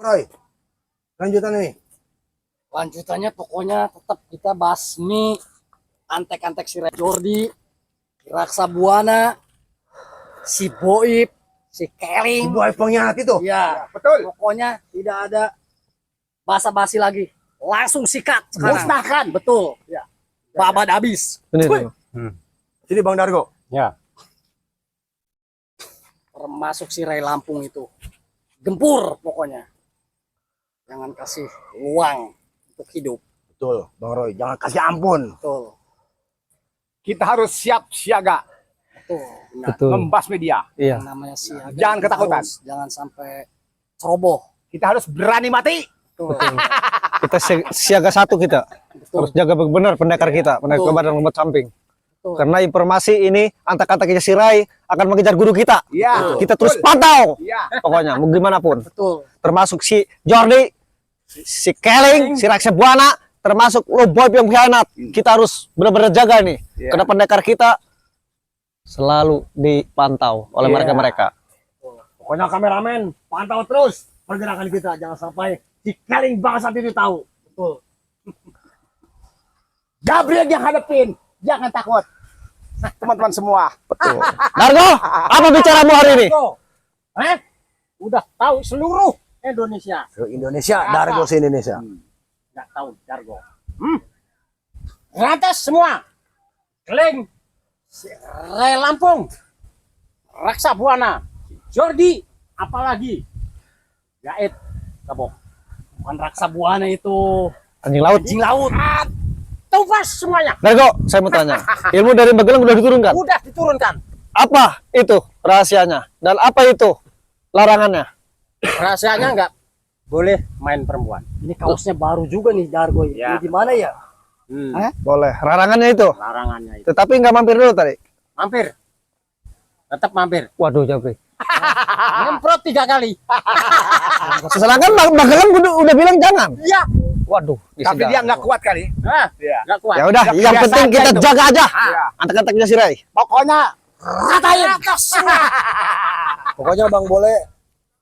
Roy, lanjutan nih. Lanjutannya pokoknya tetap kita basmi antek-antek si Jordi, Raksa Buana, si Boib, si Keling. Si boy pengkhianat itu. Iya, Betul. pokoknya tidak ada basa-basi lagi. Langsung sikat sekarang. Musnahkan. Betul. Ya. Babad habis. Ini Wih. Sini Bang Dargo. Ya. Termasuk si Ray Lampung itu. Gempur pokoknya. Jangan kasih ruang untuk hidup. Betul, Bang Roy. Jangan kasih ampun. Betul. Kita harus siap siaga Betul. Benar. betul. membasmi dia. Iya. Yang namanya siaga. Jangan Kita ketakutan. jangan sampai ceroboh. Kita harus berani mati. Betul. Kita siaga satu kita. Betul. Harus jaga benar pendekar kita, pendekar Betul. badan lompat samping. Betul. Karena informasi ini antek-anteknya si Rai akan mengejar guru kita. Iya. Kita terus Betul. pantau. Iya. Pokoknya mau gimana pun. Betul. Termasuk si Jordi, si Keling, si Raksa Buana, termasuk lo Boy yang khianat. Kita harus benar-benar jaga nih. Iya. Karena pendekar kita selalu dipantau oleh Iya. mereka-mereka. Pokoknya kameramen, pantau terus pergerakan kita. Jangan sampai si Keling bangsat itu tahu. Betul. Gabriel yang hadapin. Jangan takut. Teman-teman semua. Betul. Dargo, apa bicaramu hari ini? Udah tahu seluruh Indonesia. Ke Indonesia, Dargo se Indonesia. Nggak tahu Dargo. Rantas semua. Keling. Ray Lampung. Raksa Buana. Jordi. Apalagi. Gaet. Kabok. Bukan Raksa Buana itu. Anjing laut. Anjing laut. Tufas semuanya. Dargo, saya mau tanya. Ilmu dari Magelang udah diturunkan. Udah diturunkan. Apa itu rahasianya? Dan apa itu larangannya? Rahasianya nggak boleh main perempuan. Ini kaosnya baru juga nih Dargo. Ya. Ini gimana ya? Boleh. Larangannya itu. Larangannya itu. Tetapi nggak mampir dulu tadi. Mampir. Tetap mampir. Waduh, Jabri. Nyemprot 3 kali. Sedangkan Magelang udah bilang jangan. Iya. Waduh, Tapi dia nggak kuat kali. Nggak kuat. Ya udah, Nggak yang kebiasaan penting kita itu. jaga aja. Iya. Antek-anteknya si Rai. Pokoknya ratain. Pokoknya Bang boleh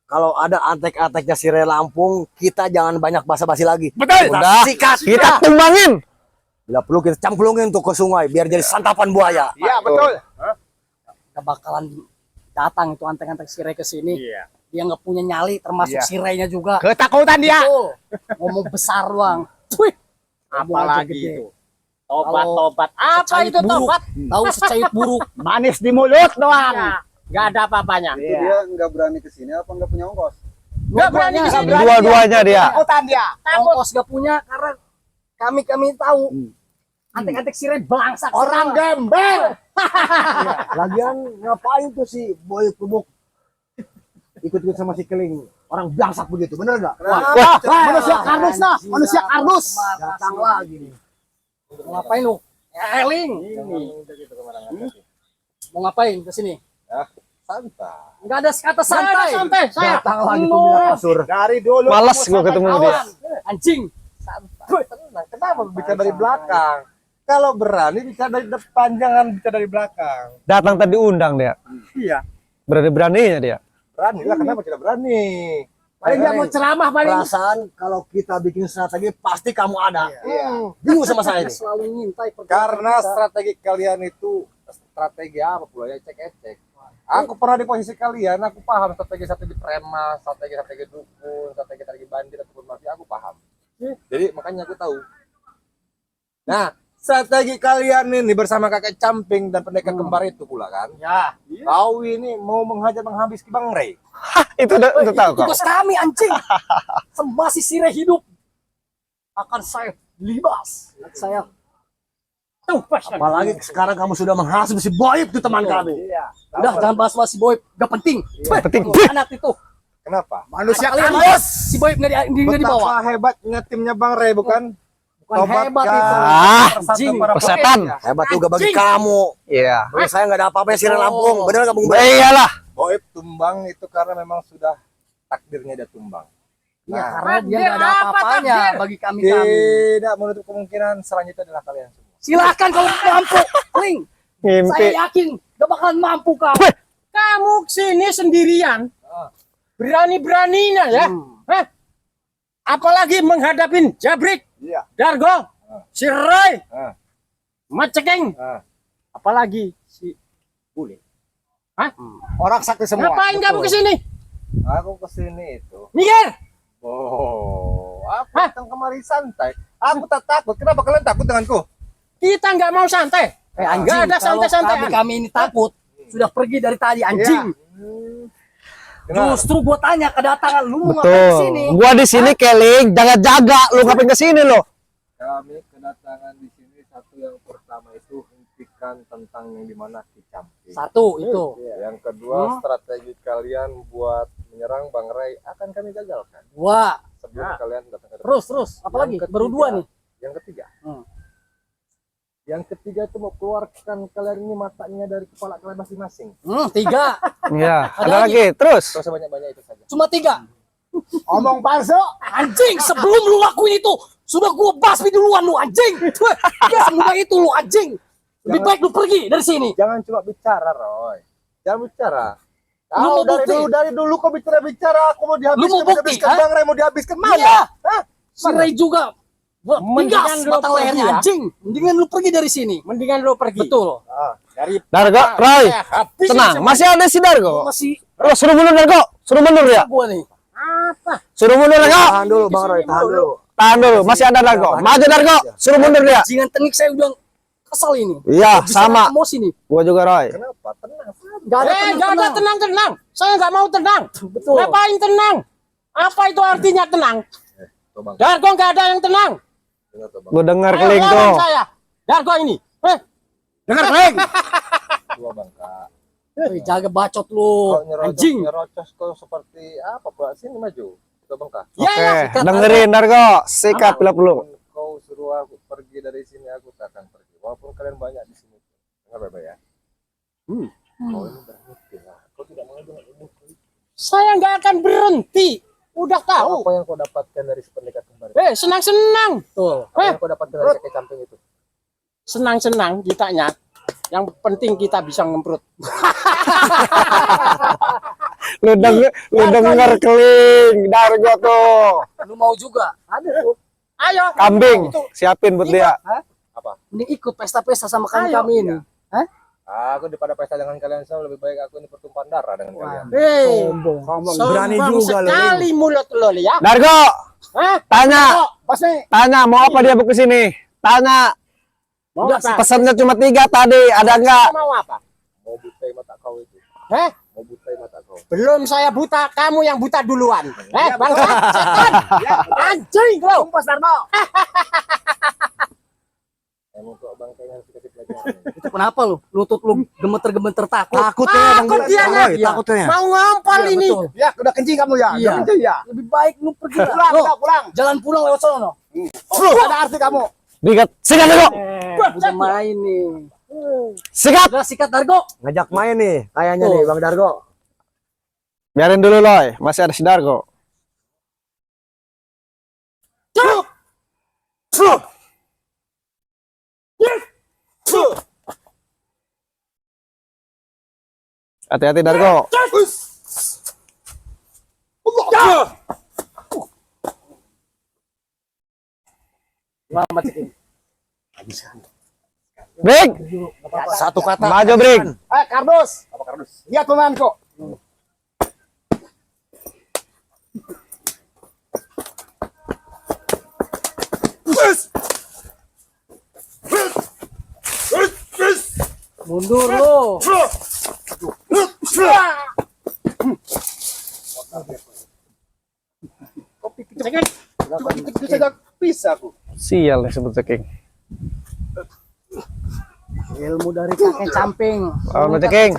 kalau ada antek-anteknya si Ray Lampung, kita jangan banyak basa-basi lagi. Betul. Udah, Sikat. kita tumbangin. Bila perlu kita cemplungin tuh ke sungai biar jadi santapan buaya. Iya betul. Gak bakalan datang itu antek-antek si Ray ke sini. Iya. Dia nggak punya nyali, termasuk Iya. si Ray-nya juga. Ketakutan dia. Betul. Ngomong besar doang. Wih. Ngomong aja Apalagi gede. itu. Tobat. Apa Secayut itu buruk. tobat? Tahu secayut buruk. Manis di mulut doang. Nggak ada apa-apanya. Itu dia nggak berani kesini apa nggak punya ongkos? Nggak berani Dua-duanya. kesini. Dua-duanya dia. Ketakutan dia. Takut. Ongkos gak punya karena kami tahu. Antek-antek si Ray belangsak. Orang semua. gembel. Lagian ngapain tuh si boy kubuk ikut-ikut sama si Keling? Orang belangsak begitu, bener nggak? Wah, Manusia kardus nah. Manusia kardus. Datang lagi nih. Mau ngapain lu? Eling. Mau ngapain ke sini? Santai. Enggak ada kata santai. Santai. Saya. Datang lagi tuh minyak kasur. Dari dulu. Malas gua ketemu dia. Kawan. Anjing. Tenang. Kenapa bicara dari belakang? Kalau berani bicara dari depan, jangan bicara dari belakang. Datang tadi undang dia. Iya. Berani-beraninya dia. Berani lah. Kenapa tidak berani? Paling dia mau ceramah paling. Perasaan kalau kita bikin strategi pasti kamu ada. Iya. Bingung sama saya Dia ini. selalu ngintai pergerakan Karena kita. strategi kalian itu strategi apa pula ya, cek-cek. Aku pernah di posisi kalian, aku paham strategi preman, strategi dukun, strategi bandit ataupun mafia, aku paham. Jadi makanya aku tahu. Nah, strategi kalian ini bersama kakek Camping dan pendekar kembar itu pula kan. Ya. Kau ini mau menghabis Bang Ray. Itu udah tahu kok. Tugas kami anjing. Semasi si Ray hidup akan saya libas. Saya Apalagi sekarang kamu sudah menghasut si Boyib itu teman kami. udah jangan bahas-bahas si Boy, gak penting. Penting. Anak itu. Kenapa? Manusia Kalian kardus. lihat si Boy nggak dibawa. Betapa hebatnya timnya Bang Ray bukan? Bukan Tobat hebat kan. itu. Ah, Anjing. persetan. Hebat juga bagi kamu. Iya. Bagi saya nggak ada apa-apa si Ray Lampung. Bener nggak Bung? Iyalah. Boib tumbang itu karena memang sudah takdirnya dia tumbang. Ya, Nah, karena dia nggak ada Apa apa-apanya takdir? bagi kami. tidak menutup kemungkinan selanjutnya adalah kalian semua. Silakan kalau mampu. Kling. Saya Mimpi. yakin gak bakalan mampu kamu. Kamu sini sendirian. Berani-beraninya ya. Apalagi menghadapin Jabrik, Iya. Dargo, si Roy, Ah. Maceking, Ah. apalagi si Bule. Hah? Orang sakti semua. Ngapain kamu kesini? Aku kesini itu. Minggir! Oh, aku Hah? datang kemari santai. Aku tak takut. Kenapa kalian takut denganku? Kita nggak mau santai. Nggak ada santai-santai. Kami ini takut. Sudah pergi dari tadi anjing. Kenapa? Justru gua tanya kedatangan lu mau ngapain di sini? Betul. Gua di sini Keling, jaga-jaga. Lu ngapain ke sini lo? Kami kedatangan di sini satu yang pertama itu hentikan tentang yang dimana Kicamping. Satu itu. Yang kedua strategi kalian buat menyerang Bang Ray akan kami gagalkan Dua. sebelum kalian datang ke depan. Terus apalagi? Yang Baru ketiga- dua nih. Yang ketiga. Hmm. Yang ketiga itu mau keluarkan kalian ini matanya dari kepala kalian masing-masing. Tiga. Iya, Ada ada lagi. Terus. Terus sebanyak-banyak itu saja. Cuma tiga. Omong palsu. Anjing, sebelum lu lakuin itu sudah gua basmi duluan lu anjing. Ya semudah itu lu anjing. Lebih baik lu pergi dari sini. Jangan cuma bicara, Roy. Jangan bicara. Lu mau Kau bukti? dari dulu kau bicara, aku mau dihabiskan, Lu mau bukti, dihabiskan, ha? Bang Ray mau dihabiskan mana? Iya. Hah? Si Ray juga. Gas Mendingan lu mata pergi, lehernya ya. anjing. Mendingan lu pergi dari sini. Mendingan lu pergi. Betul. Dari Dargo, Roy. habis Tenang, masih ada si Dargo. Masih Lo suruh mundur Dargo. Suruh mundur ya. gua nih. apa? Suruh mundur Dargo. Tahan dulu Bang Roy, tahan dulu. Tahan dulu, masih ada Dargo. Maju Dargo. Suruh mundur dia. Jingan tengik saya udah kesel ini. Iya, Bisa sama. emosi nih. Gua juga Roy. Kenapa? Tenang. Enggak ada Nggak ada tenang. Saya nggak mau tenang. Betul. Ngapain tenang? Apa itu artinya tenang? Tuh, Bang. Dargo nggak ada yang tenang. Dengar tuh, Bang. Gua dengar Ayo Keling lawan tuh. saya. Dargo ini. Dengar Keling. Dua Bangka. Wih, jaga bacot lu. Kok Anjing. nyerocos kau seperti apa pula? Sini maju. Dua Bangka. Ya, ya. Oke, dengerin Dargo. Sikat bila perlu. Walaupun kau suruh aku pergi dari sini, aku tak akan pergi. Walaupun kalian banyak di sini. Dengar baik-baik ya. Kau ini berhenti lah. Kau tidak mengajar ilmu. Saya nggak akan berhenti. Udah tahu. Apa yang kau dapatkan dari sepernikahan kemarin? Senang-senang. Tuh. Apa yang kau dapatkan dari kakek camping itu? Senang-senang ditanya. Yang penting kita bisa ngemprut. Lu denger Keling, Dargo tuh. Lu mau juga? Ada tuh. Ayo. Kambing, siapin buat dia. Mending ikut pesta-pesta sama kami Ayo. ini. Hah? Aku daripada pesta dengan kalian semua, lebih baik aku ini pertumpahan darah dengan kalian. Hei, Berani juga lo. sekali mulut lo ya. Dargo, Hah? tanya, Oh, pasti. tanya mau apa dia ke sini? Tanya. Mau Udah, apa? Pesannya cuma 3 tadi, ada nggak? Mau apa? Mau butai mata kau itu. Heh? Mau butai mata kau. Belum saya buta, kamu yang buta duluan. Bangsa, setan. Anjing lo. Kumpas Darmo. Emang kok bangkainya harus dikasih pelajaran. Itu kenapa lu? Lutut lu gemeter-gemeter takut. Takutnya Bang Takut dia, Roy, Iya. takutnya. Mau ngompol Iya, ini. betul. Ya, udah kencing kamu ya. Iya. Udah kencing ya. Lebih baik lu pergi lah. Pulang, Lo, udah pulang. jalan pulang lewat sono. Ada arti kamu. Dikat, sikat Dargo. Udah main nih. Sikat. Udah sikat Dargo. Ngajak main nih, kayaknya Tuh. nih Bang Dargo. Biarin dulu Loy, masih ada si Dargo. Hati-hati Dargo. Selamat Cikin. Break. Satu kata. Maju break. Kardus. Apa kardus? Lihat tunanku. Mundur lu. Itu saja bisa aku. Sial nih sebut ceking. Ilmu dari kakek camping. Lawan ceking.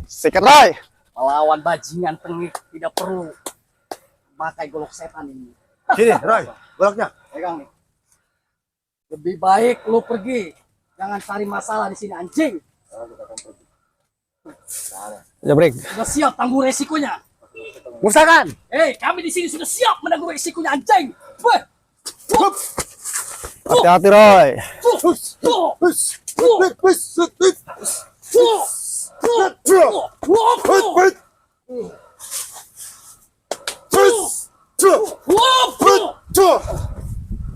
Sikat Roy. Melawan bajingan tengik tidak perlu pakai golok setan ini. Sini, Roy. Goloknya. Pegang nih. Lebih baik lu pergi. Jangan cari masalah di sini anjing. Ya break. Sudah siap tanggung resikonya. Usahakan. Kami di sini sudah siap menanggung resikonya anjing. Hati-hati Roy.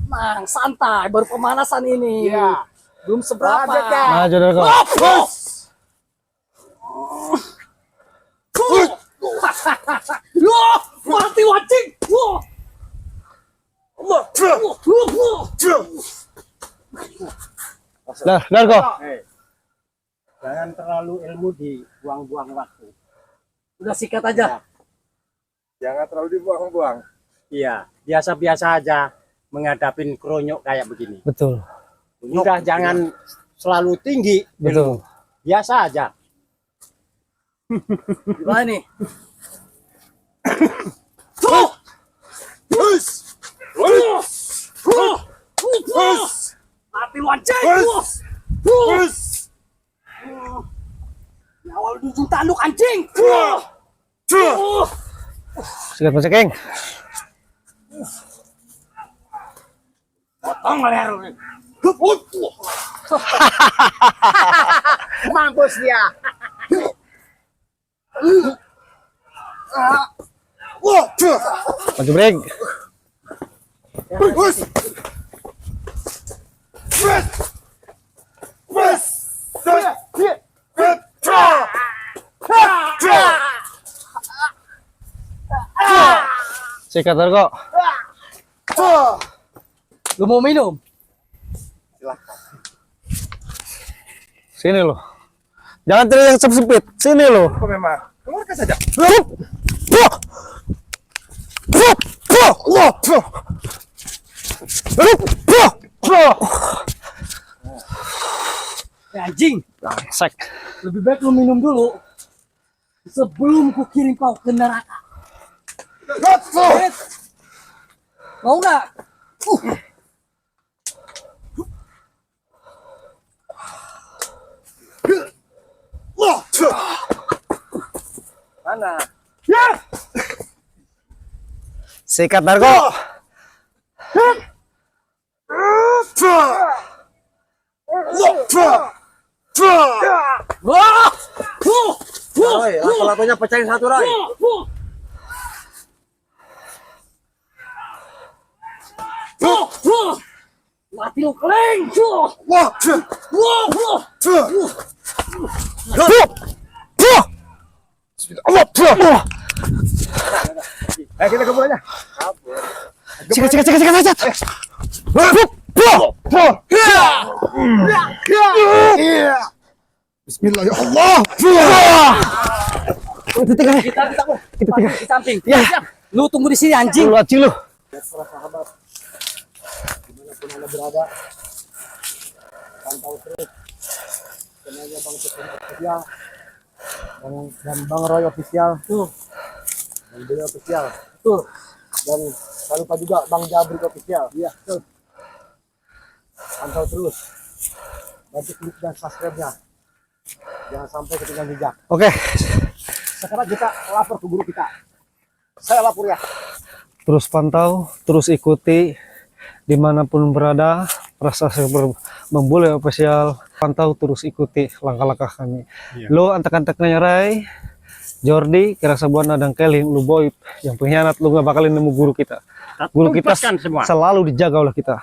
Mang, santai, baru pemanasan ini. Iya. Belum seberapa. Maju Darko. Loh, mati wajing. Dah, Darko. Jangan terlalu ilmu dibuang-buang waktu. Udah sikat aja. Jangan terlalu dibuang-buang. Iya, biasa-biasa aja menghadapin kronyok kayak begini. Betul. Udah jangan selalu tinggi. Betul. Biasa aja. Gimana nih? Mati wajing. Awal duduk tanduk anjing. Sikat Mas King. Potong leher. Mampus dia. Maju break. Sikat Darko. Lu mau minum? Sini lo. Jangan teriak yang sempit. Sini lo. Kok memang? Keluarkan saja. Anjing, Sek. lebih baik lu minum dulu sebelum ku kirim kau ke neraka. Mau nggak? Mana? Sikat Darko. Roy, lapo-laponya pecahin satu Roy. Mati lu keleng. Kita kabur aja. Sikat. Bismillah ya Allah. Kita di samping. Ya. Lu tunggu di sini anjing. Lu acil lu. Dimanapun anda berada, pantau terus channelnya Bang Cepin Official dan Bang Roy Official tuh, dan Beliau Official tuh, dan jangan lupa juga Bang Jabrik Official. Iya, tuh. Pantau terus, bantu klik dan subscribe-nya, jangan sampai ketinggalan jejak. Oke. Sekarang kita lapor ke guru kita. Saya lapor ya. Terus pantau, terus ikuti dimanapun berada. Prestasi Membule Official. Pantau terus ikuti langkah-langkah kami. Lo antek-anteknya Ray, Jordi, Kirasa Buana dan Keling, lu boy yang pengkhianat, lu gak bakalin nemu guru kita. Guru kita Tumpaskan semua. selalu dijaga oleh kita.